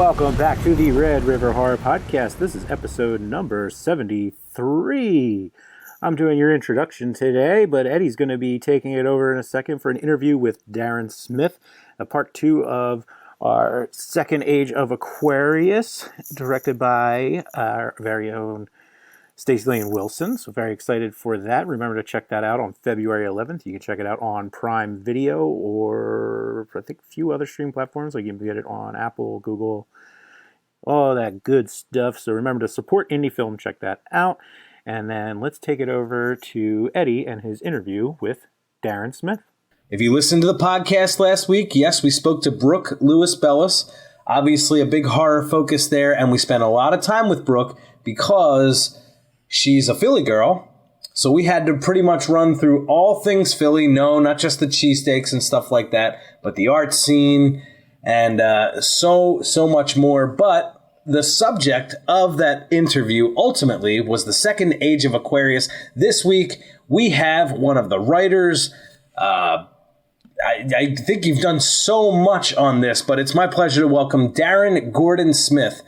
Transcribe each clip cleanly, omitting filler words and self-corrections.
Welcome back to the Red River Horror Podcast. This is episode number 73. I'm doing your introduction today, but Eddie's going to be taking it over in a second for an interview with Darren Smith, a part 2 of our Second Age of Aquarius, directed by our very own Stacey Lane Wilson. So very excited for that. Remember to check that out on February 11th. You can check it out on Prime Video or I think a few other streaming platforms. Like you can get it on Apple, Google, all that good stuff. So remember to support indie film. Check that out. And then let's take it over to Eddie and his interview with Darren Smith. If you listened to the podcast last week, yes, we spoke to Brooke Lewis-Bellis. Obviously a big horror focus there. And we spent a lot of time with Brooke because she's a Philly girl, so we had to pretty much run through all things Philly. No, not just the cheesesteaks and stuff like that, but the art scene and so much more. But the subject of that interview ultimately was the Second Age of Aquarius. This week, we have one of the writers. I think you've done so much on this, but it's my pleasure to welcome Darren Gordon Smith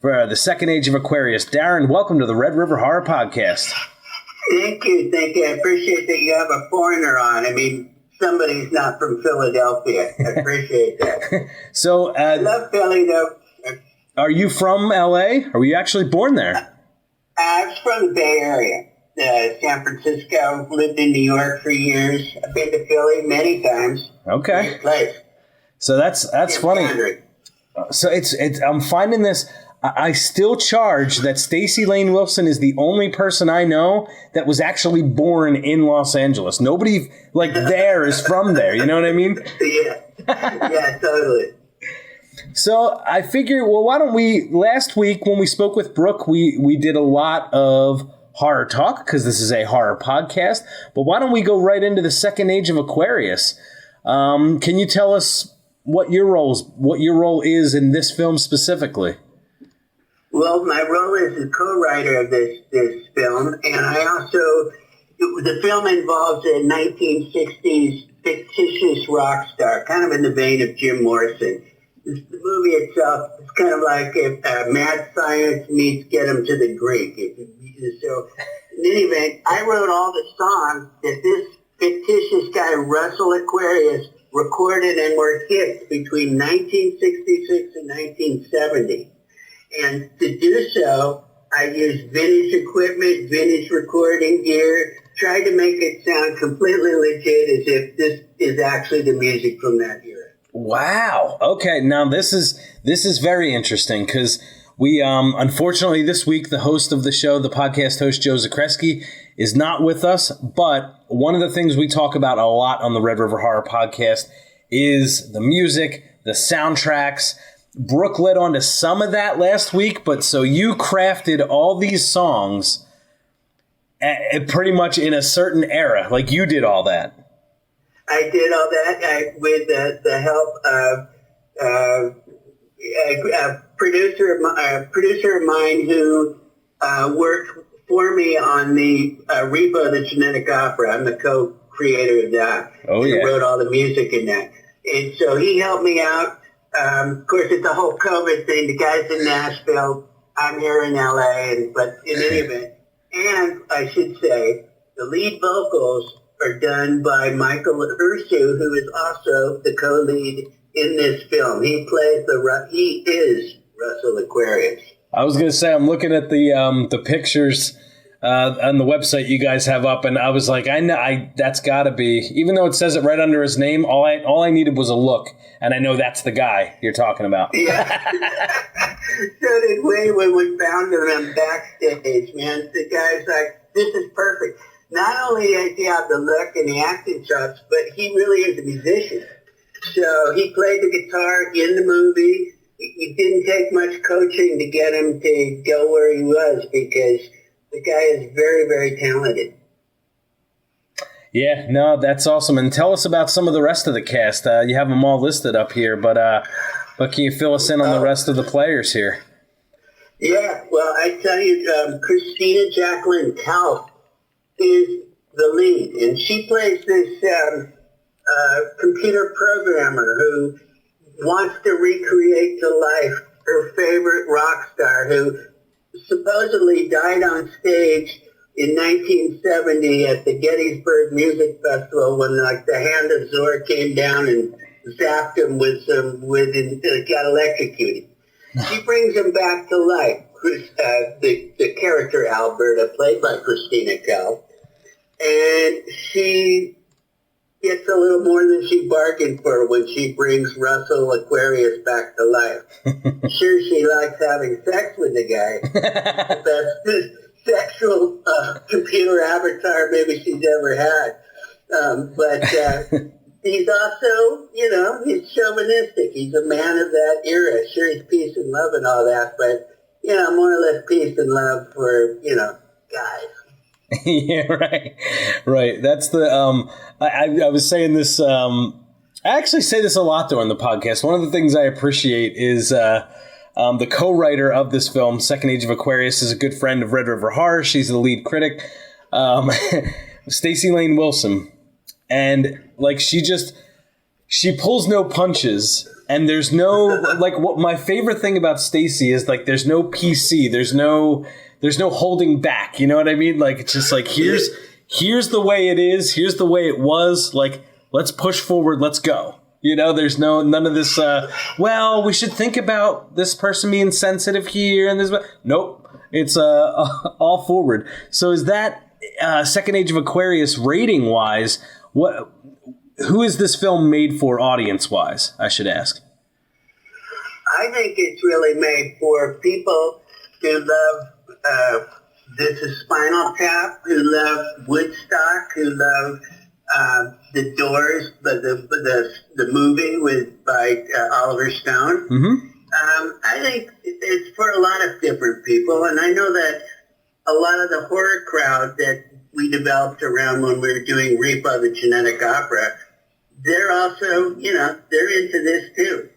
for the Second Age of Aquarius. Darren, welcome to the Red River Horror Podcast. Thank you. I appreciate that you have a foreigner on. I mean, somebody's not from Philadelphia. I appreciate that. So, I love Philly, though. Are you from L.A.? Or were you actually born there? I was from the Bay Area, San Francisco. Lived in New York for years. I've been to Philly many times. Okay. Great place. So that's funny. So it's I'm finding this. I still charge that Stacey Lane Wilson is the only person I know that was actually born in Los Angeles. Nobody like there is from there. You know what I mean? Yeah, totally. So I figure, well, why don't we, last week when we spoke with Brooke, we did a lot of horror talk because this is a horror podcast. But why don't we go right into the Second Age of Aquarius? Can you tell us what your role is in this film specifically? Well, my role is the co-writer of this film, and the film involves a 1960s fictitious rock star, kind of in the vein of Jim Morrison. The movie itself is kind of like if Mad Science meets Get 'Em to the Greek. So, in any event, I wrote all the songs that this fictitious guy, Russell Aquarius, recorded and were hits between 1966 and 1970. And to do so, I used vintage equipment, vintage recording gear, tried to make it sound completely legit as if this is actually the music from that era. Wow. Okay. Now this is very interesting because we unfortunately this week the host of the show, the podcast host Joe Zakreski, is not with us. But one of the things we talk about a lot on the Red River Horror Podcast is the music, the soundtracks. Brooke led on to some of that last week, but so you crafted all these songs pretty much in a certain era, like you did all that. I did all that with the help of a producer of mine who worked for me on the Repo, the Genetic Opera. I'm the co-creator of that. Oh, yeah. He wrote all the music in that. And so he helped me out. Of course, it's the whole COVID thing. The guy's in Nashville. I'm here in L.A. But in any event, and I should say, the lead vocals are done by Michael Ursu, who is also the co-lead in this film. He is Russell Aquarius. I was going to say, I'm looking at the pictures on the website you guys have up, and I was like, that's got to be, even though it says it right under his name, all I needed was a look, and I know that's the guy you're talking about. Yeah. So did we when we found him backstage, man. The guy's like, this is perfect. Not only does he have the look and the acting chops, but he really is a musician. So he played the guitar in the movie. It didn't take much coaching to get him to go where he was because the guy is very, very talented. Yeah, no, that's awesome. And tell us about some of the rest of the cast. You have them all listed up here, but can you fill us in on the rest of the players here? Yeah, well, I tell you, Christina Jacqueline Tauf is the lead, and she plays this computer programmer who wants to recreate to life her favorite rock star who supposedly died on stage in 1970 at the Gettysburg Music Festival when like the hand of Zor came down and zapped him got electrocuted. She brings him back to life. The character Alberta, played by Christina Kell, and she gets a little more than she bargained for when she brings Russell Aquarius back to life. Sure, she likes having sex with the guy. The best sexual computer avatar maybe she's ever had. But he's also, he's chauvinistic. He's a man of that era. Sure, he's peace and love and all that, but, more or less peace and love for, guys. Yeah, right. That's the I was saying this. I actually say this a lot though on the podcast. One of the things I appreciate is the co-writer of this film, Second Age of Aquarius, is a good friend of Red River Horror. She's the lead critic, Stacey Lane Wilson, and like she pulls no punches. And there's no what my favorite thing about Stacey is like there's no PC. There's no holding back. You know what I mean? Like, it's just like, here's the way it is. Here's the way it was. Like, let's push forward. Let's go. There's none of this, we should think about this person being sensitive here and this. Nope. It's all forward. So is that Second Age of Aquarius rating wise, who is this film made for audience wise, I should ask? I think it's really made for people who love This Is Spinal Tap, who love Woodstock, who love The Doors, the movie by Oliver Stone. Mm-hmm. I think it's for a lot of different people, and I know that a lot of the horror crowd that we developed around when we were doing Repo, the genetic opera, they're also, they're into this too.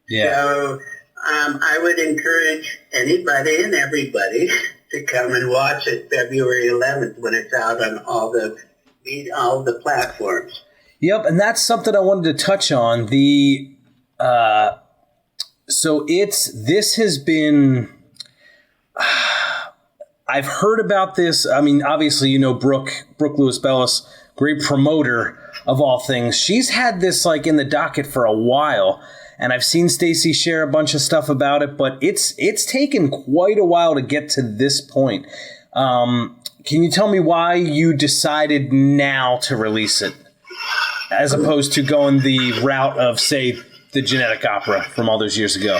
Yeah. So I would encourage anybody and everybody to come and watch it February 11th when it's out on all the platforms. Yep, and that's something I wanted to touch on. This has been. I've heard about this. I mean, obviously, Brooke Lewis Bellis, great promoter of all things. She's had this like in the docket for a while. And I've seen Stacey share a bunch of stuff about it, but it's taken quite a while to get to this point. Can you tell me why you decided now to release it, as opposed to going the route of, say, the genetic opera from all those years ago?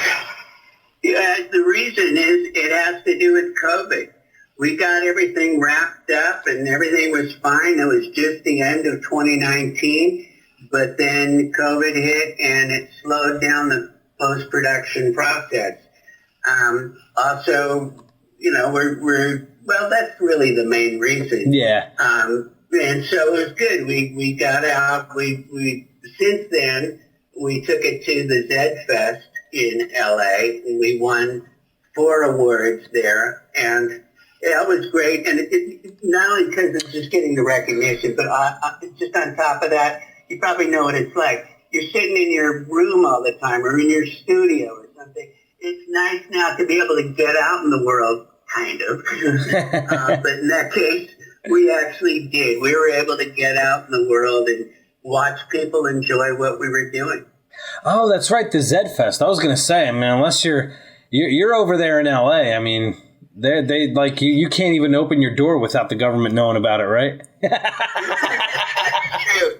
Yeah, the reason is it has to do with COVID. We got everything wrapped up and everything was fine. It was just the end of 2019. But then COVID hit and it slowed down the post-production process. Also, that's really the main reason. Yeah. And so it was good. We got out. We since then, we took it to the Zed Fest in LA and we won 4 awards there. And it was great. And it not only because it's just getting the recognition, but just on top of that, you probably know what it's like. You're sitting in your room all the time or in your studio or something. It's nice now to be able to get out in the world, kind of. But in that case, we actually did. We were able to get out in the world and watch people enjoy what we were doing. Oh, that's right, the Zed Fest. I was going to say, I mean, unless you're over there in LA, I mean, they like you can't even open your door without the government knowing about it, right?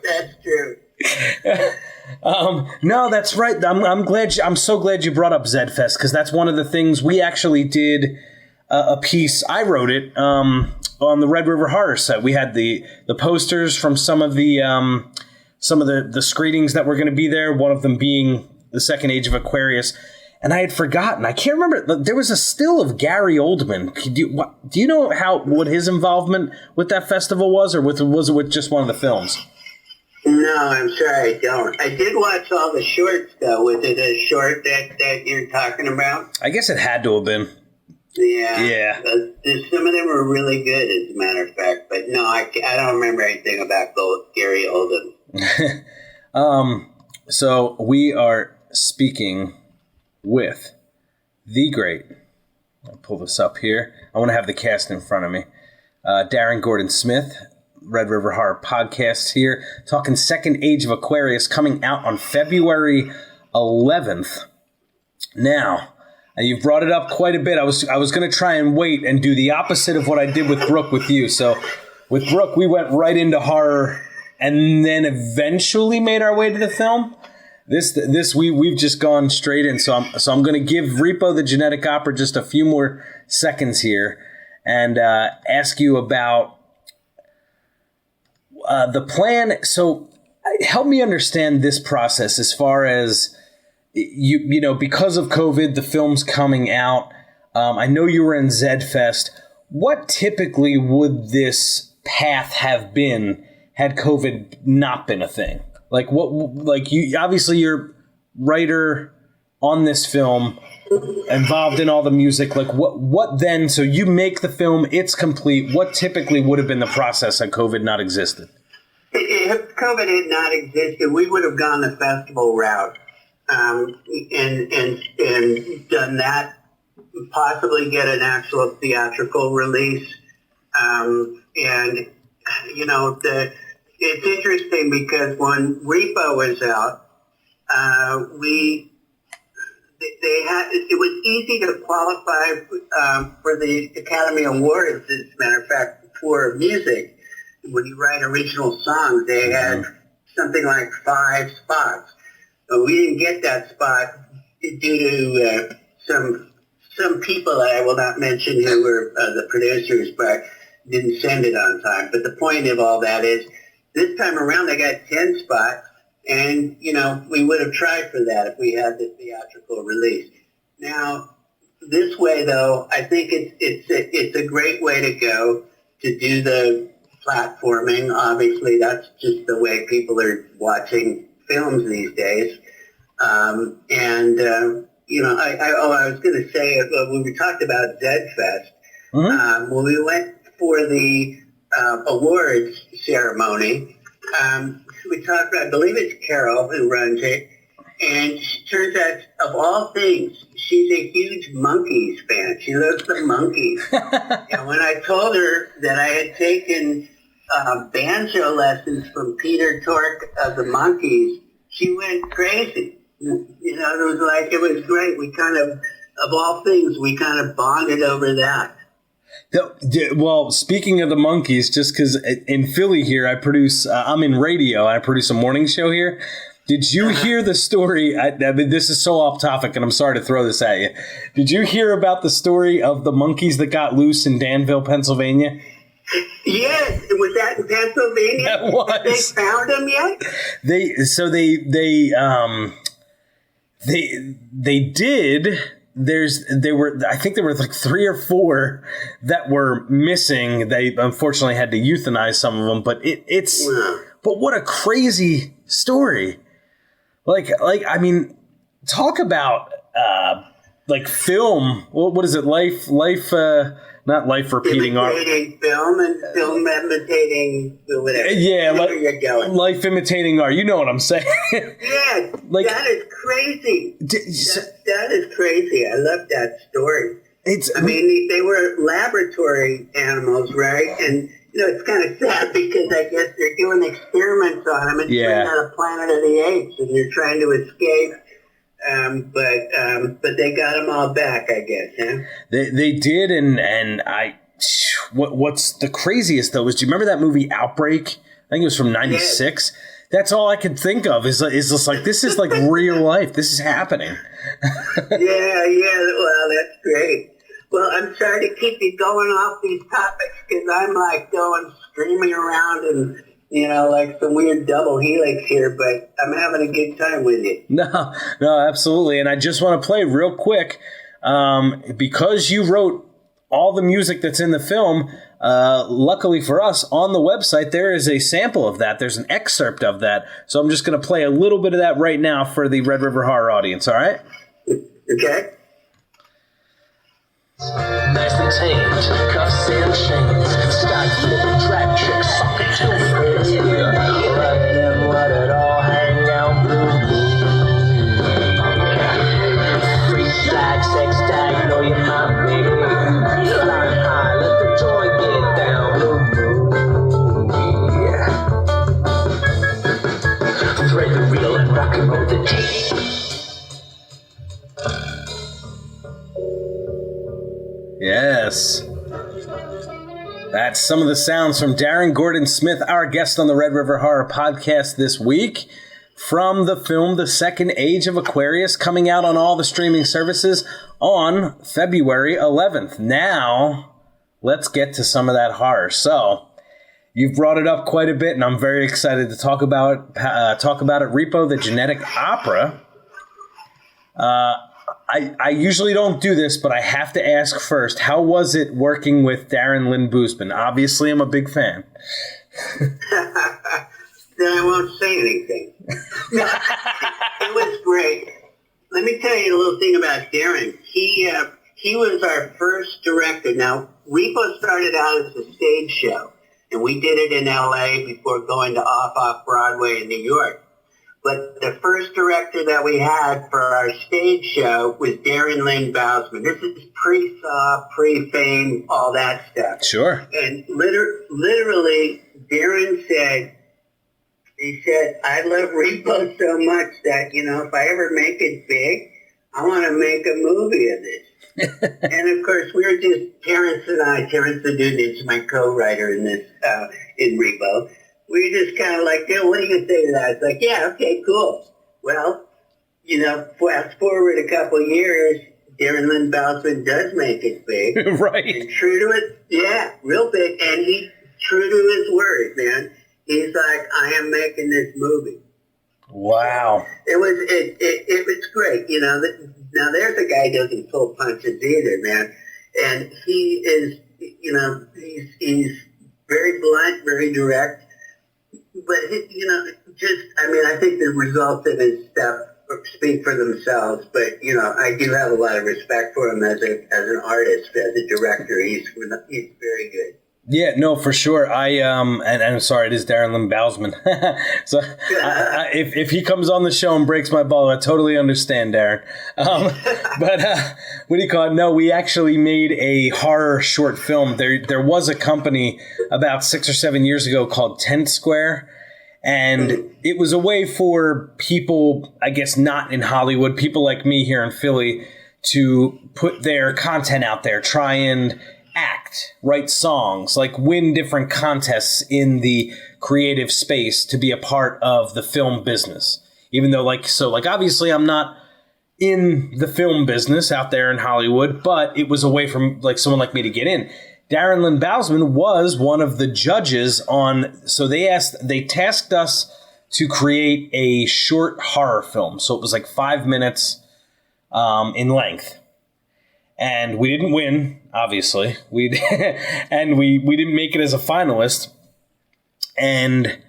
That's true. No, that's right. I'm so glad you brought up Zed Fest, because that's one of the things we actually did a piece. I wrote it on the Red River Horror set. We had the posters from some of the screenings that were going to be there. One of them being the Second Age of Aquarius. And I had forgotten. I can't remember. There was a still of Gary Oldman. Do you know what his involvement with that festival was, or was it with just one of the films? No, I'm sorry, I don't. I did watch all the shorts, though. Was it a short that you're talking about? I guess it had to have been. Yeah. Some of them were really good, as a matter of fact. But no, I don't remember anything about Gary Oldman. So we are speaking with the great, I'll pull this up here. I want to have the cast in front of me. Darren Gordon Smith, Red River Horror Podcast here, talking Second Age of Aquarius, coming out on February 11th. Now, you've brought it up quite a bit. I was going to try and wait and do the opposite of what I did with Brooke with you. So with Brooke, we went right into horror and then eventually made our way to the film. This we've just gone straight in. So I'm going to give Repo the Genetic Opera just a few more seconds here and ask you about the plan. So help me understand this process as far as you know, because of COVID, the film's coming out. I know you were in Zedfest. What typically would this path have been had COVID not been a thing? Like you obviously you're writer on this film, involved in all the music. Like what then? So you make the film, it's complete. What typically would have been the process had COVID not existed? If COVID had not existed, we would have gone the festival route. And done that, possibly get an actual theatrical release. And, you know, it's interesting because when Repo was out, it was easy to qualify for the Academy Awards, as a matter of fact, for music. When you write original songs, they had something like 5 spots. We didn't get that spot due to some people that I will not mention who were the producers, but didn't send it on time. But the point of all that is, this time around they got 10 spots, and you know we would have tried for that if we had the theatrical release. Now, this way though, I think it's a great way to go to do the platforming. Obviously, that's just the way people are watching films these days. You know, I was going to say, when we talked about Zedfest, when we went for the awards ceremony, we talked about, I believe it's Carol who runs it, and it turns out, of all things, she's a huge Monkees fan. She loves the Monkees. And when I told her that I had taken banjo lessons from Peter Tork of the Monkees, she went crazy. You know, it was great. We kind of all things, we kind of bonded over that. Well, speaking of the Monkees, just because in Philly here, I'm in radio, and I produce a morning show here. Did you hear the story? I mean, this is so off topic, and I'm sorry to throw this at you. Did you hear about the story of the monkeys that got loose in Danville, Pennsylvania? Yes, was that in Pennsylvania? That was. Have they found them yet? They did. I think there were like 3 or 4 that were missing. They unfortunately had to euthanize some of them, but but what a crazy story. Like I mean, talk about like film. What is it? Life not life repeating art. Imitating film and film imitating whatever. Yeah, you're going. Life imitating art. You know what I'm saying? Yeah, like, that is crazy. That is crazy. I love that story. I mean, they were laboratory animals, right? And you know, it's kind of sad because I guess they're doing experiments on them and turning out a Planet of the Apes, and they're trying to escape. But they got them all back, I guess, huh? They did, and what's the craziest though is, do you remember that movie Outbreak? I think it was from '96. Yes. That's all I could think of is just like, this is like real life. This is happening. Yeah. Well, that's great. Well, I'm sorry to keep you going off these topics because I'm like going screaming around and, you know, like some weird double helix here, but I'm having a good time with you. No, absolutely. And I just want to play real quick, because you wrote all the music that's in the film. Luckily for us, on the website, there is a sample of that. There's an excerpt of that. So I'm just going to play a little bit of that right now for the Red River Horror audience. All right? Okay. Nicely tamed, cuffs and chains, style flipping track chicks, suck it to me. Let them let it all hang out, blue. Free flag, sex, some of the sounds from Darren Gordon Smith, our guest on the Red River Horror Podcast this week, from the film The Second Age of Aquarius, coming out on all the streaming services on February 11th. Now, let's get to some of that horror. So, you've brought it up quite a bit, and I'm very excited to talk about it. Repo, the Genetic Opera. I usually don't do this, but I have to ask first, how was it working with Darren Lynn Bousman? Obviously, I'm a big fan. Then I won't say anything. It was great. Let me tell you a little thing about Darren. He was our first director. Now, Repo started out as a stage show, and we did it in L.A. before going to off Broadway in New York. But the first director that we had for our stage show was Darren Lynn Bousman. This is pre-Saw, pre-Fame, all that stuff. Sure. And literally, Darren said, I love Repo so much that, if I ever make it big, I want to make a movie of this. And of course, we were just, Terrence the dude is my co-writer in this, in Repo. We were just kind of like, what are you going to say to that? It's like, yeah, okay, cool. Well, fast forward a couple years, Darren Lynn Bousman does make it big. Right. And true to it, yeah, real big. And he's true to his word, man. He's like, I am making this movie. Wow. It was great. Now there's a guy who doesn't pull punches either, man. And he is, he's very blunt, very direct. But, I think the results of his stuff speak for themselves. But, I do have a lot of respect for him as an artist, as a director. He's very good. Yeah, no, for sure. And I'm sorry, it is Darren Lynn Bousman. So if he comes on the show and breaks my ball, I totally understand, Darren. But what do you call it? No, we actually made a horror short film. There was a company about 6 or 7 years ago called Tent Square, and it was a way for people, I guess not in Hollywood, people like me here in Philly, to put their content out there, try and act, write songs, like win different contests in the creative space to be a part of the film business. Even though obviously I'm not in the film business out there in Hollywood, but it was a way for someone like me to get in. Darren Lynn Bousman was one of the judges so they tasked us to create a short horror film. So it was 5 minutes in length. And we didn't win, obviously. And we didn't make it as a finalist. And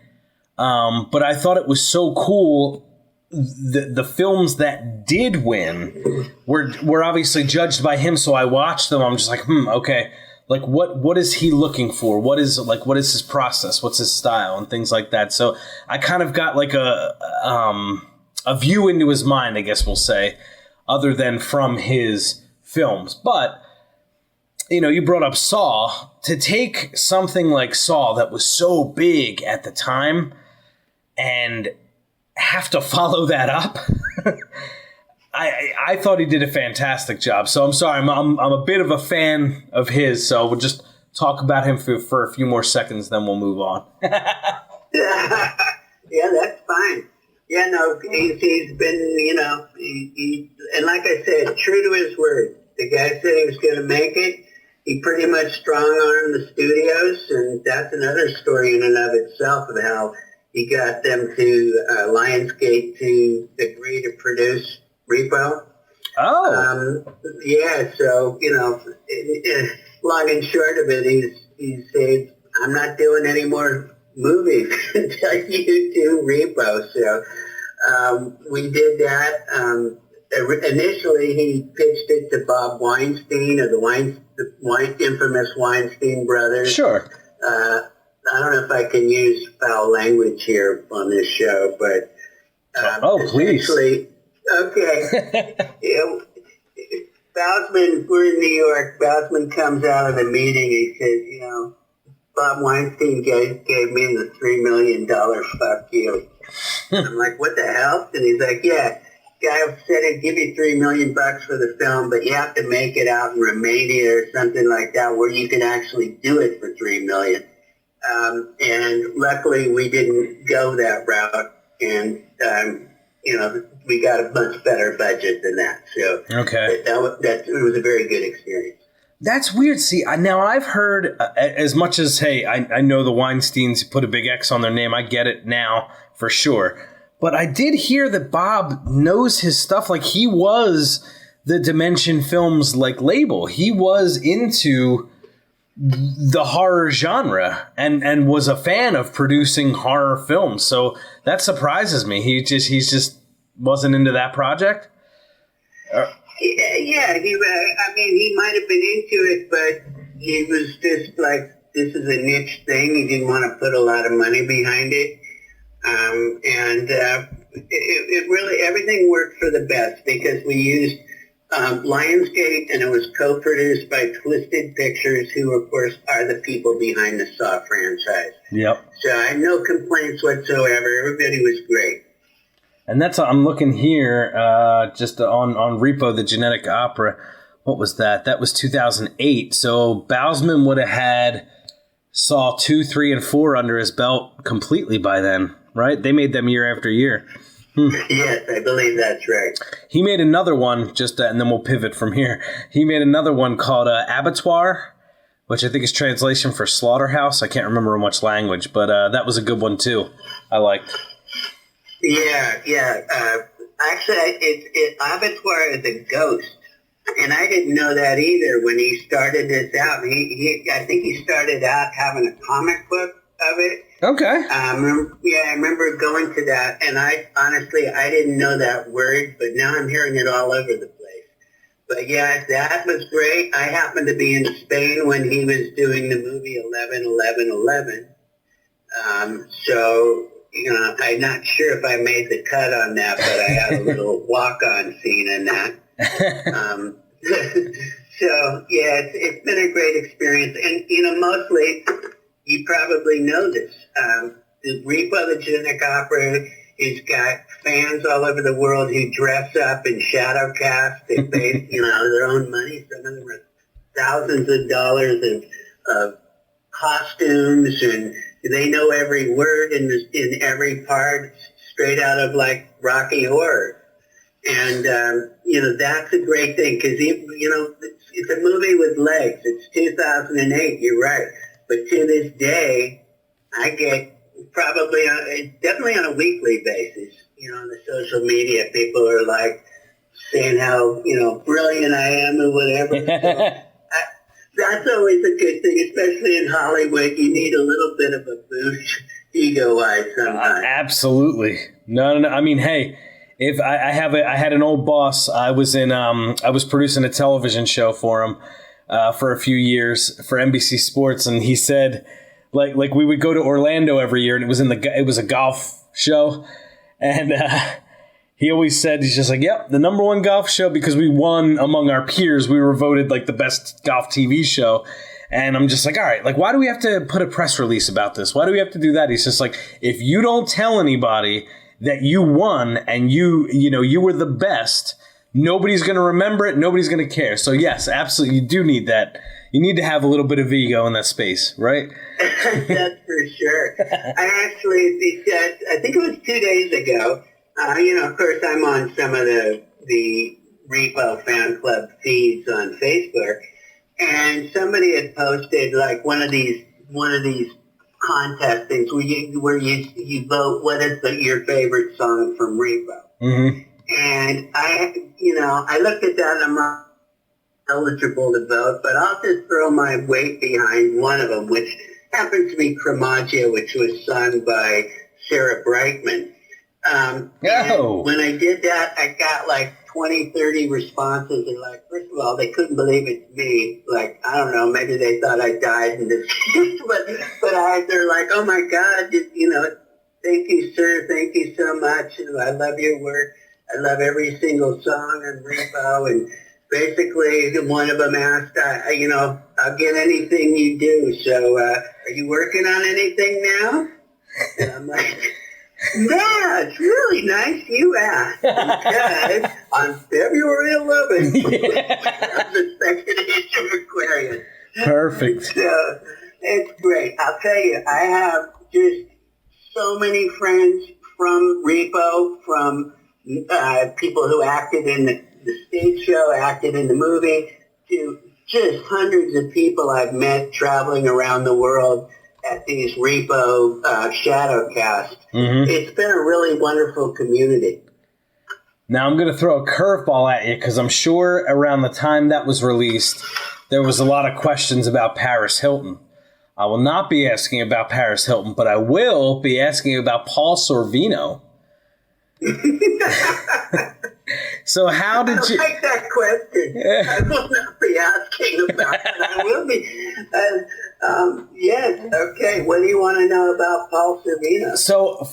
but I thought it was so cool. The films that did win were obviously judged by him. So I watched them. I'm just like, okay. What is he looking for? What is his process? What's his style and things like that? So I kind of got a view into his mind, I guess we'll say, other than from his films. But you brought up Saw. To take something like Saw that was so big at the time and have to follow that up, I thought he did a fantastic job. So I'm sorry, I'm a bit of a fan of his. So we'll just talk about him for a few more seconds, then we'll move on. Yeah, that's fine. Yeah, no, he's been, and like I said, true to his word. The guy said he was going to make it. He pretty much strong-armed the studios, and that's another story in and of itself of how he got them to Lionsgate to agree to produce Repo. Oh. Yeah, so, long and short of it, he said, I'm not doing any more movies until you do Repo. So we did that. Initially, he pitched it to Bob Weinstein of the infamous Weinstein brothers. Sure. I don't know if I can use foul language here on this show, but please. Okay. Bousman, we're in New York. Bousman comes out of the meeting. He says, Bob Weinstein gave me the $3 million fuck you. I'm like, what the hell? And he's like, yeah. guy said he'd give you $3 million for the film, but you have to make it out in Romania or something like that where you can actually do it for $3 million. And luckily we didn't go that route, and we got a much better budget than that. So okay, it was a very good experience. That's weird. See, now I've heard as much as, hey, I know the Weinsteins put a big X on their name. I get it now for sure. But I did hear that Bob knows his stuff. Like, he was the Dimension Films label. He was into the horror genre and was a fan of producing horror films. So that surprises me. He just wasn't into that project. Yeah. He might have been into it, but he was just like, this is a niche thing. He didn't want to put a lot of money behind it. It really, everything worked for the best because we used Lionsgate, and it was co-produced by Twisted Pictures, who, of course, are the people behind the Saw franchise. Yep. So I have no complaints whatsoever. Everybody was great. And I'm looking here just on Repo, the Genetic Opera. What was that? That was 2008. So Bousman would have had Saw 2, 3, and 4 under his belt completely by then, right? They made them year after year. Yes, I believe that's right. He made another one, and then we'll pivot from here. He made another one called Abattoir, which I think is translation for slaughterhouse. I can't remember in which language, but that was a good one too. I liked. Yeah. Actually, Abattoir is a ghost, and I didn't know that either when he started this out. I think he started out having a comic book of it. Okay. I remember going to that, and I didn't know that word, but now I'm hearing it all over the place. But yeah, that was great. I happened to be in Spain when he was doing the movie 11-11-11. So, I'm not sure if I made the cut on that, but I had a little walk-on scene in that. So, yeah, it's been a great experience. And, mostly, you probably know this. The Repo, the Genetic Opera, has got fans all over the world who dress up in shadow cast. They pay, their own money. Some of them are thousands of dollars of costumes, and they know every word in every part, straight out of Rocky Horror. And that's a great thing because it's a movie with legs. It's 2008. You're right, but to this day, I get definitely on a weekly basis. On the social media, people are saying how brilliant I am or whatever. So, that's always a good thing, especially in Hollywood. You need a little bit of a boost, ego-wise, sometimes. Absolutely. No. I mean, hey, if I had an old boss. I was producing a television show for him for a few years for NBC Sports, and he said, like we would go to Orlando every year, and it was a golf show, and he always said, he's just like, yep, the number one golf show because we won among our peers. We were voted the best golf TV show. And I'm just like, all right, why do we have to put a press release about this? Why do we have to do that? He's just like, if you don't tell anybody that you won and you were the best, nobody's going to remember it. Nobody's going to care. So yes, absolutely. You do need that. You need to have a little bit of ego in that space, right? That's for sure. I think it was 2 days ago. Of course, I'm on some of the Repo fan club feeds on Facebook, and somebody had posted one of these contest things where you vote what is your favorite song from Repo. Mm-hmm. And I looked at that and I'm not eligible to vote, but I'll just throw my weight behind one of them, which happens to be Cremaggio, which was sung by Sarah Brightman. When I did that, I got 20, 30 responses. They're first of all, they couldn't believe it's me. I don't know, maybe they thought I died in this. but they're like, oh my God, thank you, sir. Thank you so much. I love your work. I love every single song on Repo. And basically, one of them asked, I'll get anything you do. So are you working on anything now? And I'm like, Yeah, it's really nice you asked, because on February 11th, the Second Age of Aquarius. Perfect. So, it's great. I'll tell you, I have just so many friends from Repo, from people who acted in the stage show, acted in the movie, to just hundreds of people I've met traveling around the world at these Repo shadow casts. Mm-hmm. It's been a really wonderful community. Now I'm going to throw a curveball at you because I'm sure around the time that was released, there was a lot of questions about Paris Hilton. I will not be asking about Paris Hilton, but I will be asking about Paul Sorvino. So how did you... I like that question. I will not be asking about it. I will be. Yes. Okay. What do you want to know about Paul Sorvino? So,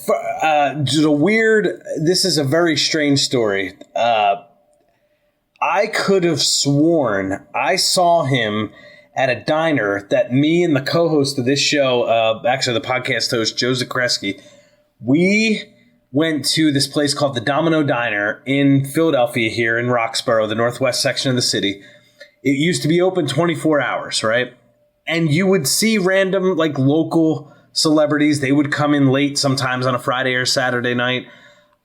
this is a very strange story. I could have sworn I saw him at a diner that me and the co-host of this show, actually the podcast host, Joe Zakreski, we went to this place called the Domino Diner in Philadelphia here in Roxborough, the northwest section of the city. It used to be open 24 hours, right? And you would see random, like, local celebrities. They would come in late sometimes on a Friday or Saturday night.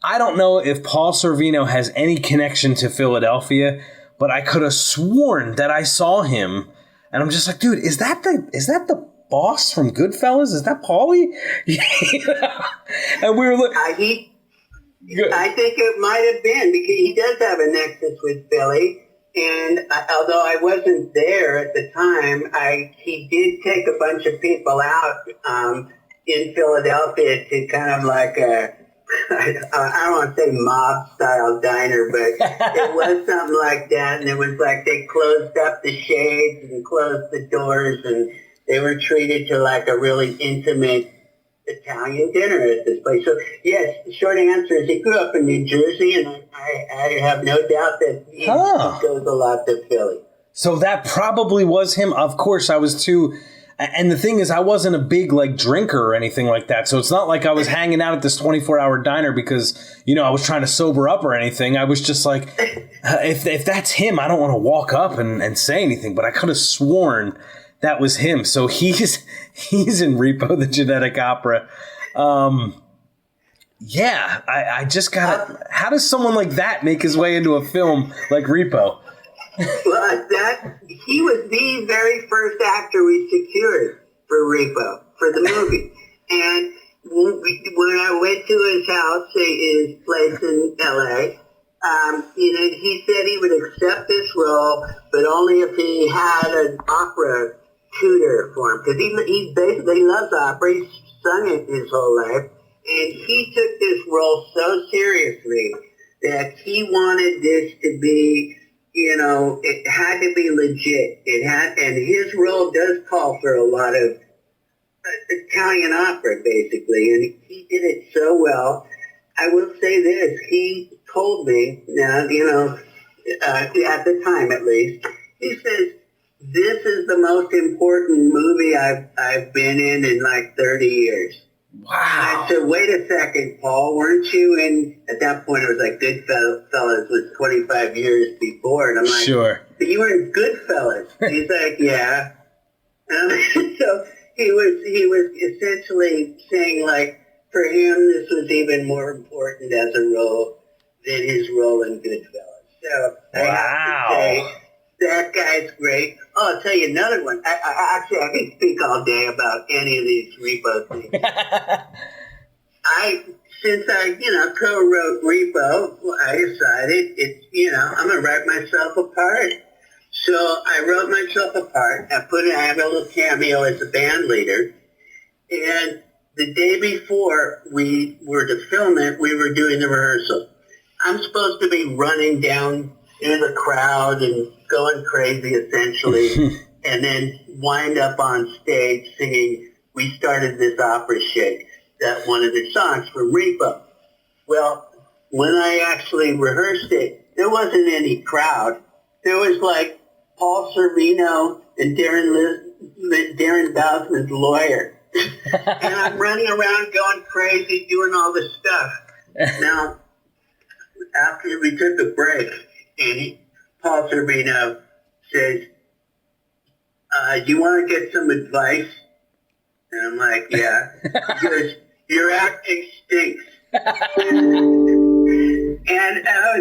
I don't know if Paul Sorvino has any connection to Philadelphia, but I could have sworn that I saw him. And I'm just like, dude, is that the boss from Goodfellas? Is that Paulie? And we were looking. I think it might have been, because he does have a nexus with Philly. And although I wasn't there at the time, he did take a bunch of people out in Philadelphia to kind of like I don't want to say mob-style diner, but it was something like that. And it was like they closed up the shades and closed the doors, and they were treated to like a really intimate Italian dinner at this place. So, yes, the short answer is he grew up in New Jersey, and I have no doubt that he goes a lot to Philly. So that probably was him. Of course, I was too... And the thing is, I wasn't a big, like, drinker or anything like that. So it's not like I was hanging out at this 24-hour diner because, I was trying to sober up or anything. I was just like, if that's him, I don't want to walk up and say anything. But I could have sworn that was him. So he's in Repo, the Genetic Opera. Yeah, I just got to... How does someone like that make his way into a film like Repo? Well, he was the very first actor we secured for Repo, for the movie. And when I went to his house, his place in L.A., he said he would accept this role, but only if he had an opera tutor for him. Because he basically loves opera. He's sung it his whole life. And he took this role so seriously that he wanted this to be... it had to be legit. And his role does call for a lot of Italian opera, basically, and he did it so well. I will say this: he told me, at the time at least, he says, "This is the most important movie I've been in like 30 years." Wow. I said, wait a second, Paul, weren't you in, at that point it was like Goodfellas was 25 years before, and I'm like, sure. But you were in Goodfellas. He's like, yeah. So he was essentially saying, like, for him this was even more important as a role than his role in Goodfellas. So I have to say, that guy's great. Oh, I'll tell you another one. I can speak all day about any of these Repo things. Since I co-wrote Repo, I decided I'm going to write myself a part. So I wrote myself a part. I have a little cameo as a band leader. And the day before we were to film it, we were doing the rehearsal. I'm supposed to be running down in the crowd and going crazy, essentially, and then wind up on stage singing "We Started This Opera Shit," that one of the songs from Repo. Well, when I actually rehearsed it, there wasn't any crowd. There was like Paul Sorvino and Darren Bowsman's lawyer And I'm running around going crazy, doing all this stuff. Now, after we took a break, and Paul Sorvino says, do you want to get some advice? And I'm like, yeah. He goes, your acting stinks. And I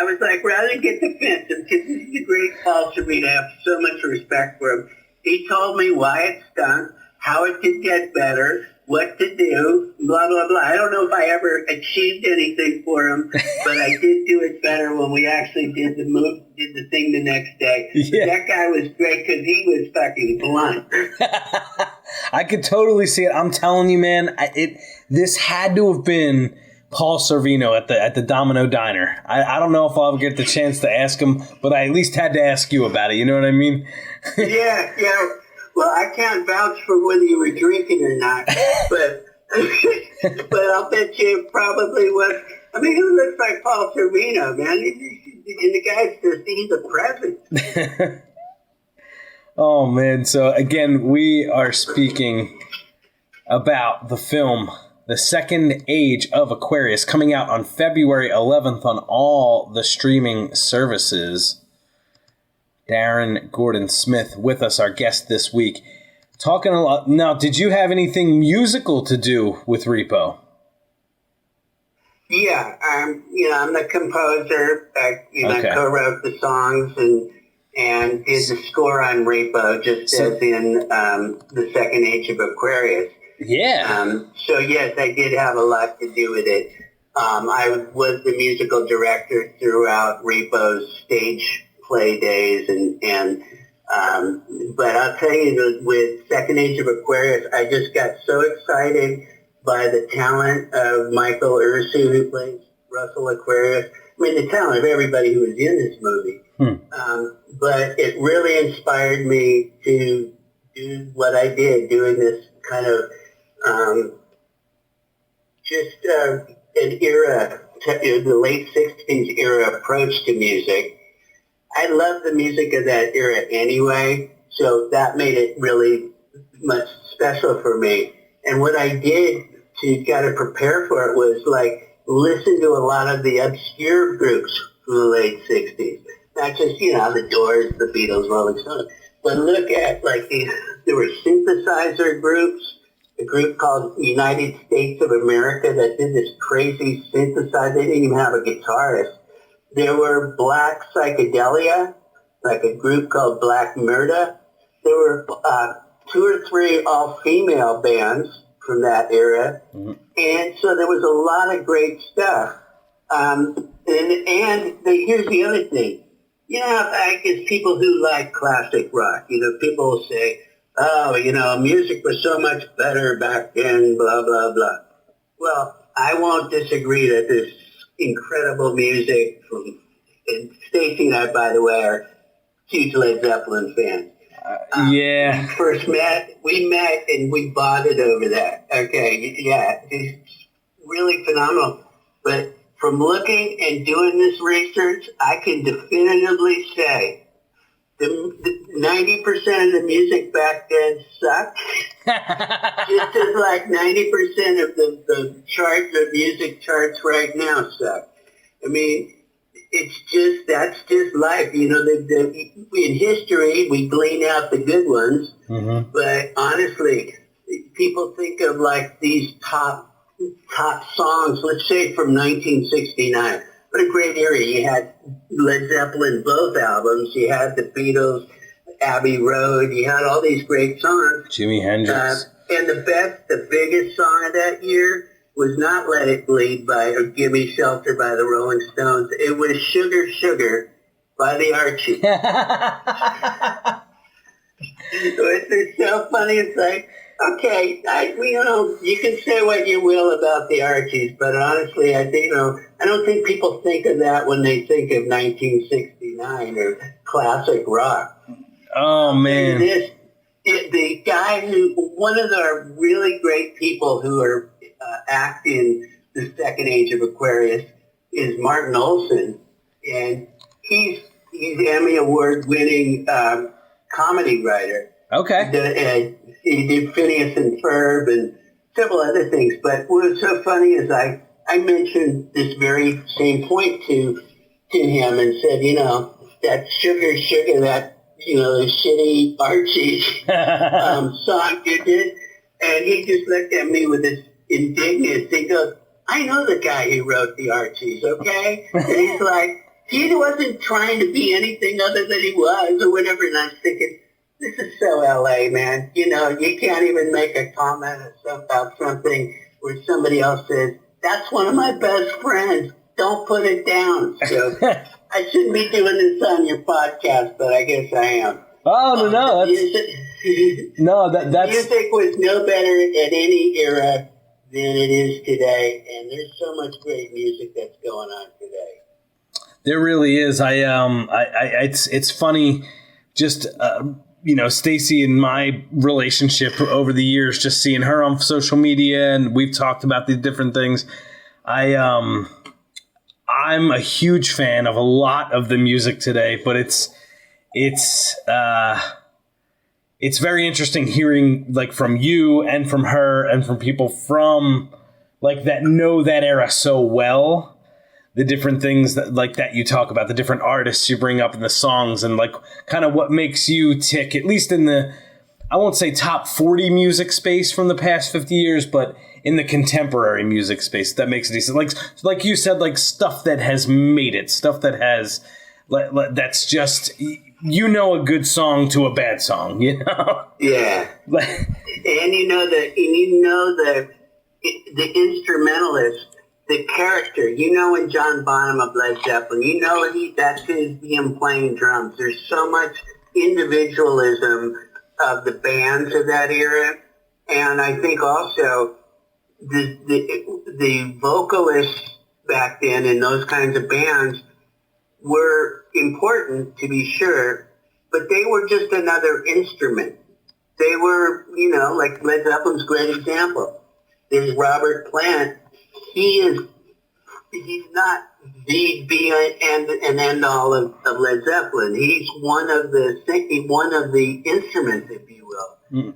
was like, rather than get defensive, because this is a great Paul Sorvino, I have so much respect for him. He told me why it stunk, how it could get better, what to do, blah, blah, blah. I don't know if I ever achieved anything for him, but I did do it better when we actually did the thing the next day. Yeah. That guy was great because he was fucking blunt. I could totally see it. I'm telling you, man, this had to have been Paul Sorvino at the Domino Diner. I don't know if I'll ever get the chance to ask him, but I at least had to ask you about it. You know what I mean? Yeah. Well, I can't vouch for whether you were drinking or not, but I'll bet you it probably was. I mean, who looks like Paul Sorvino, man? And the guy's he's a presence. Oh, man. So, again, we are speaking about the film The Second Age of Aquarius, coming out on February 11th on all the streaming services. Darren Gordon Smith with us, our guest this week. Talking a lot. Now, did you have anything musical to do with Repo? Yeah, I'm the composer. I co-wrote the songs and did the score on Repo, just as in The Second Age of Aquarius. Yeah. So, yes, I did have a lot to do with it. I was the musical director throughout Repo's stage play days, but I'll tell you that with Second Age of Aquarius, I just got so excited by the talent of Michael Ursu, who plays Russell Aquarius. I mean, the talent of everybody who was in this movie. But it really inspired me to do what I did, doing this kind of an era, the late 60s era approach to music. I love the music of that era anyway, so that made it really much special for me. And what I did to kind of prepare for it was like listen to a lot of the obscure groups from the late 60s. Not just, the Doors, the Beatles, Rolling Stones, but look at there were synthesizer groups, a group called United States of America that did this crazy synthesizer. They didn't even have a guitarist. There were Black Psychedelia, like a group called Black Murda. There were 2 or 3 all-female bands from that era. Mm-hmm. And so there was a lot of great stuff. Here's the other thing. I guess people who like classic rock, people will say, music was so much better back then, blah, blah, blah. Well, I won't disagree that there's incredible music and Stacy and I, by the way, are huge Led Zeppelin fans. Yeah. We met and we bonded over that. Okay, yeah, it's really phenomenal. But from looking and doing this research, I can definitively say the 90% of the music back then sucked. Just as like 90% of the music charts right now suck. I mean, that's just life. In history, we glean out the good ones. Mm-hmm. But honestly, people think of like these top songs, let's say from 1969. What a great era. You had Led Zeppelin, both albums. You had the Beatles, Abbey Road. You had all these great songs. Jimi Hendrix. And the biggest song of that year was not Let It Bleed or Give Me Shelter by the Rolling Stones. It was Sugar, Sugar by the Archies. It's so funny. It's like, okay, you can say what you will about the Archies, but honestly, I don't think people think of that when they think of 1969 or classic rock. Oh, man. The guy one of the really great people who are acting The Second Age of Aquarius is Martin Olson, and he's Emmy Award winning comedy writer. Okay. He did Phineas and Ferb and several other things. But what was so funny is I mentioned this very same point to him and said, that sugar, that, the shitty Archie song you did. And he just looked at me with this indignance. He goes, I know the guy who wrote the Archies, okay? And he's like, he wasn't trying to be anything other than he was or whatever. And I was thinking, this is so LA, man. You can't even make a comment about something where somebody else says, that's one of my best friends. Don't put it down. So I shouldn't be doing this on your podcast, but I guess I am. Oh, no. That's... Music was no better at any era than it is today, and there's so much great music that's going on today. There really is. It's funny, just Stacy and my relationship over the years, just seeing her on social media, and we've talked about these different things. I'm a huge fan of a lot of the music today, but it's very interesting hearing from you and from her and from people from that know that era so well. The different things that you talk about, the different artists you bring up in the songs, and kind of what makes you tick, at least in the, I won't say top 40 music space from the past 50 years, but in the contemporary music space, that makes it decent. Like you said, stuff that has made it, stuff that has, that's just, a good song to a bad song, Yeah. And the instrumentalist, the character, in John Bonham of Led Zeppelin, that's him playing drums. There's so much individualism of the bands of that era. And I think also the vocalists back then in those kinds of bands were important, to be sure, but they were just another instrument. They were, like Led Zeppelin's a great example. There's Robert Plant. He's not the be and end all of Led Zeppelin. He's one of the instruments, if you will. Mm.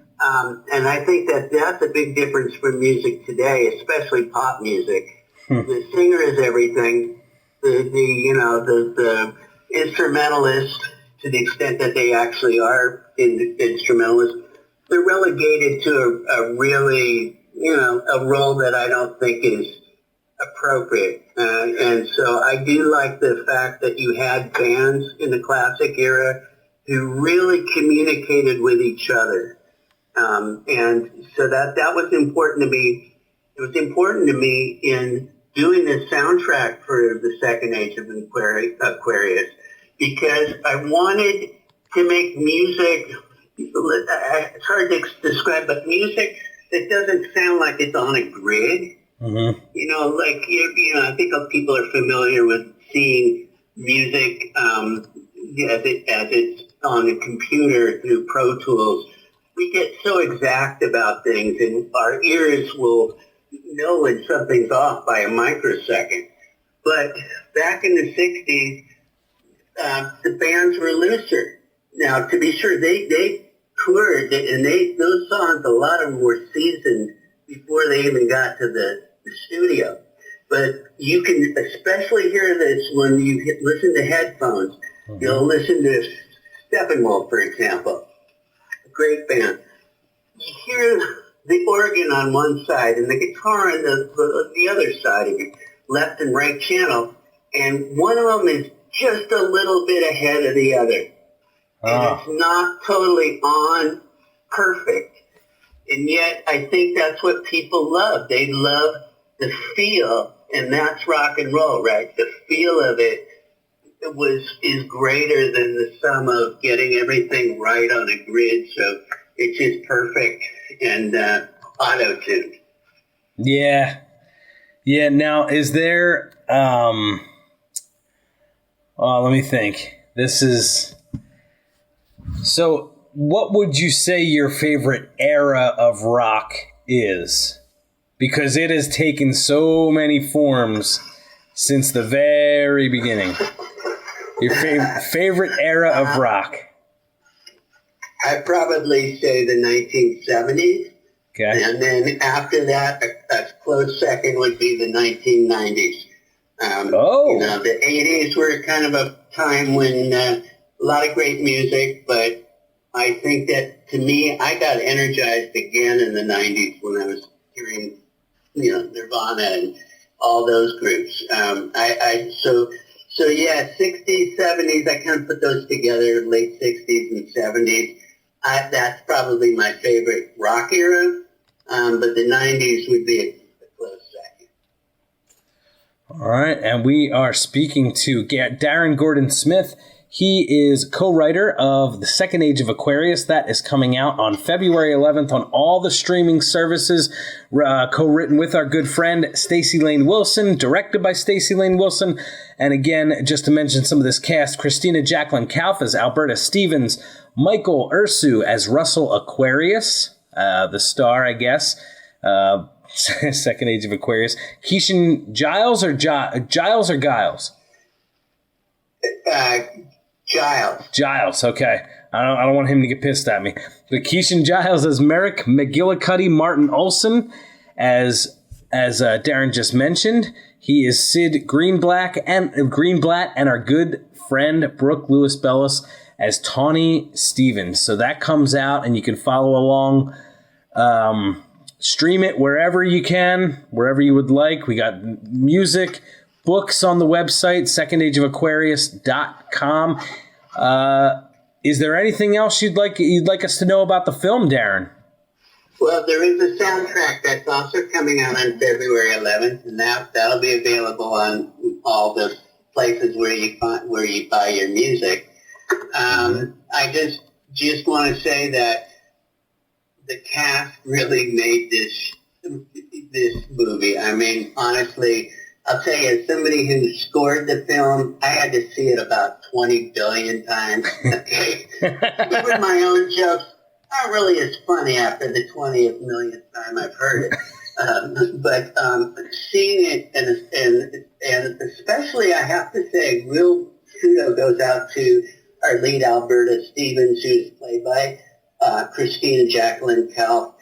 And I think that's a big difference for music today, especially pop music. The singer is everything. The instrumentalist, to the extent that they actually are instrumentalists, they're relegated to a really, a role that I don't think is appropriate. And so I do like the fact that you had bands in the classic era who really communicated with each other. And so that was important to me. It was important to me in doing the soundtrack for the Second Age of Aquarius, because I wanted to make music, it's hard to describe, but music that doesn't sound like it's on a grid. Mm-hmm. I think people are familiar with seeing music as it's on a computer through Pro Tools. We get so exact about things, and our ears will know when something's off by a microsecond. But back in the 60s, the bands were looser. Now, to be sure, they toured, and those songs, a lot of them were seasoned before they even got to the studio. But you can especially hear this when you listen to headphones. Mm-hmm. You'll listen to Steppenwolf, for example, a great band. You hear the organ on one side and the guitar on the other side of your left and right channel, and one of them is just a little bit ahead of the other. And it's not totally on perfect. And yet I think that's what people love. They love the feel, and that's rock and roll, right? The feel of it is greater than the sum of getting everything right on a grid, so it's just perfect and auto-tuned. Yeah. Yeah, now is there let me think. So what would you say your favorite era of rock is? Because it has taken so many forms since the very beginning. Your favorite era of rock? I'd probably say the 1970s. Okay. And then after that, a close second would be the 1990s. The 80s were kind of a time when a lot of great music, but I think that, to me, I got energized again in the 90s when I was hearing, Nirvana and all those groups. So yeah, 60s, 70s, I kind of put those together, late 60s and 70s. That's probably my favorite rock era, but the 90s would be a close second. All right, and we are speaking to Darren Gordon Smith. He is co-writer of The Second Age of Aquarius. That is coming out on February 11th on all the streaming services, co-written with our good friend Stacey Lane Wilson, directed by Stacey Lane Wilson. And again, just to mention some of this cast, Christina Jacqueline Kauf as Alberta Stevens, Michael Ursu as Russell Aquarius, the star, I guess, Second Age of Aquarius. Keishan Giles or Giles or Giles? Giles, okay. I don't want him to get pissed at me. But Keishan Giles as Merrick McGillicuddy, Martin Olson as Darren just mentioned. He is Sid Greenblatt and our good friend Brooke Lewis Bellis as Tawny Stevens. So that comes out and you can follow along. Stream it wherever you can, wherever you would like. We got music, books on the website, secondageofaquarius.com. Is there anything else you'd like us to know about the film, Darren? Well, there is a soundtrack that's also coming out on February 11th, and that'll be available on all the places where you buy your music. I just want to say that the cast really made this movie. I mean, honestly, I'll tell you, as somebody who scored the film, I had to see it about 20 billion times. Okay. Even my own jokes aren't really as funny after the 20th millionth time I've heard it. But seeing it, and especially, I have to say, real kudo goes out to our lead, Alberta Stevens, who's played by Christina Jacqueline Kauf.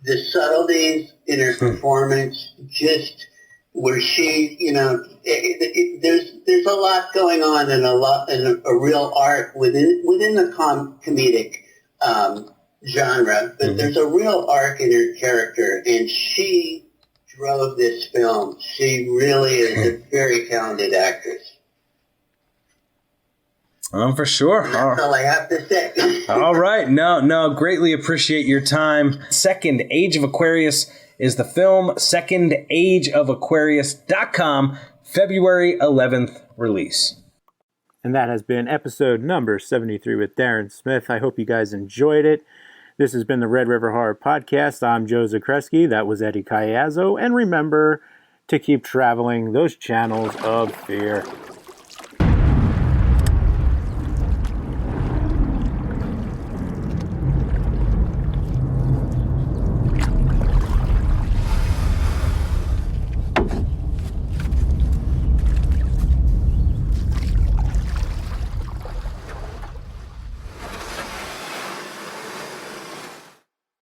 The subtleties in her performance, just where she, there's a lot going on and a real art within the comedic genre, but there's a real arc in her character, and she drove this film. She really is a very talented actress. For sure. That's all I have to say. All right. No, greatly appreciate your time. Second Age of Aquarius is the film. secondageofaquarius.com, February 11th release. And that has been episode number 73 with Darren Smith. I hope you guys enjoyed it. This has been the Red River Horror Podcast. I'm Joe Zakreski. That was Eddie Cayazzo. And remember to keep traveling those channels of fear.